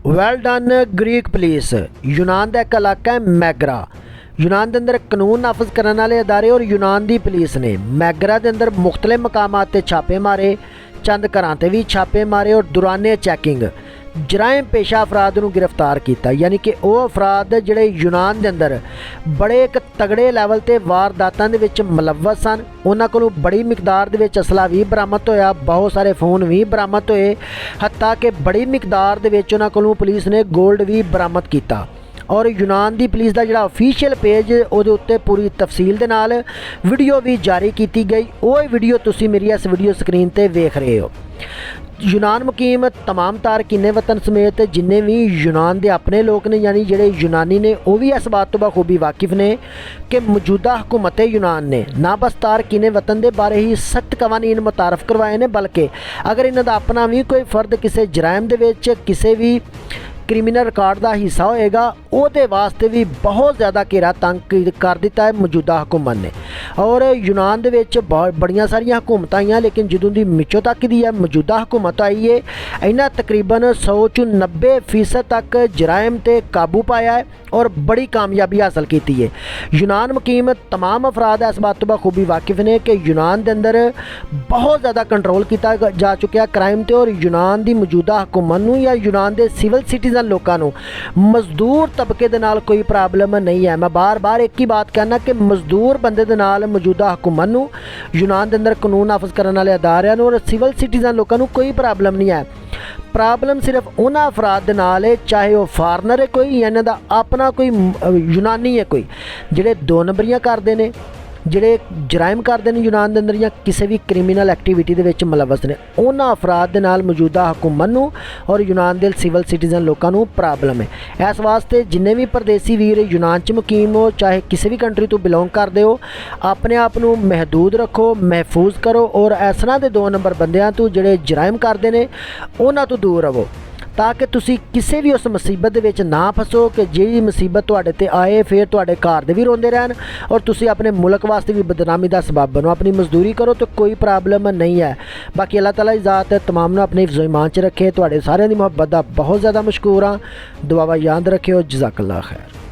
Well done Greek police. यूनान का एक इलाका है मैगरा। यूनान के अंदर कानून नाफज करने वाले अदारे और यूनान की पुलिस ने मैगरा के अंदर मुख्तलिफ मकामात ते छापे मारे, चंद घरां ते भी छापे मारे और दौराने चैकिंग जराइम पेशा अफराद नूं गिरफ्तार किया। यानी कि वो अफराद जिहड़े यूनान के अंदर बड़े एक तगड़े लैवल ते वारदातां दे विच मुलव्वस सन। उन्हां कोलों बड़ी मिकदार दे विच असला भी बरामद होया, बहुत सारे फोन भी बरामद होए, हत्ता कि बड़ी मिकदार दे विच उन्हां कोलों पुलिस ने गोल्ड भी बरामद किया। और यूनान की पुलिस का जिहड़ा ऑफिशियल पेज उहदे उत्ते पूरी तफसील दे नाल वीडियो भी जारी की गई। वो वीडियो तुसीं मेरी इस वीडियो स्क्रीन ते वेख रहे हो। यूनान मुकीम तमाम तारकीने वतन समेत जिन्ने भी यूनान के अपने लोग ने यानी जेडे यूनानी ने वो भी इस बात तो बखूबी वाकिफ ने कि मौजूदा हुकूमत यूनान ने ना बस तारकीने वतन के बारे ही सख्त कवानीन मुतारफ करवाए ने, बल्कि अगर इन्हां दा अपना भी कोई फर्द किसी जराइम दे विच किसी भी क्रिमिनल रिकॉर्ड का हिस्सा होएगा ਉਹਦੇ वास्ते भी बहुत ज़्यादा घेरा तंग कर दिता है मौजूदा हुकूमत ने। और यूनान दे विच बड़ियां सारियां हुकूमत आईयां, लेकिन जदों दी मिचो तक दी है मौजूदा हुकूमत आई है, इन्हां तकरीबन 100-90% तक जराइम ते काबू पाया है और बड़ी कामयाबी हासिल की है। यूनान मुकीम तमाम अफराद इस बात तो बखूबी वाकिफ ने कि यूनान के अंदर बहुत ज़्यादा कंट्रोल किया जा चुका क्राइम ते, और यूनान की मौजूदा हुकूमत नूं या यूनान के सिविल सिटीजन लोगों नूं मजदूर तबके दे नाल कोई प्रॉब्लम नहीं है। मैं बार बार एक ही बात कहना कि मजदूर बंदे दे नाल मौजूदा हुकूमत नूं यूनान के अंदर कानून नाफज करने वाले अदारियां नूं और सिविल सिटीजन लोगों नूं कोई प्रॉब्लम नहीं है। प्रॉब्लम सिर्फ उन्हां अफराद दे नाल है, चाहे वह फॉरनर है कोई या इन्हां दा अपना कोई यूनानी है कोई, जिहड़े दो नंबरियां करदे ने, जिहड़े जराइम करते हैं यूनान के अंदर या किसी भी क्रिमिनल एक्टिविटी के विच मुलव्वस ने, उन्हां अफराद दे नाल मौजूदा हुकूमत नूं और यूनान के सिविल सिटीजन लोगों नूं प्रॉब्लम है। इस वास्ते जिन्ने भी परदेसी वीर यूनान च मुकीम हो, चाहे किसी भी कंट्री तो बिलोंग करते हो, अपने आप नूं महदूद रखो, महफूज करो और इस तरह के 2 नंबर बंदियां तो जिहड़े जराइम करते हैं उन्हां तो दूर रहो, ताकि तुसी किसी भी उस मुसीबत दे विच ना फसो कि जिहड़ी मुसीबत तुहाडे ते आए फिर तुहाडे घर दे भी रोंदे रहन और तुसी अपने मुल्क वास्ते भी बदनामी का सबब बनो। अपनी मजदूरी करो तो कोई प्रॉब्लम नहीं है। बाकी अल्लाह ताला की ज़ात तमाम नूं अपने हिफ्ज़ो ईमान च रखे। तुहाडे सारिਆਂ दी मुहब्बत दा बहुत ज़्यादा मशकूर हाँ। दुआवा याद रखियो। जज़ाकल्लाह खैर।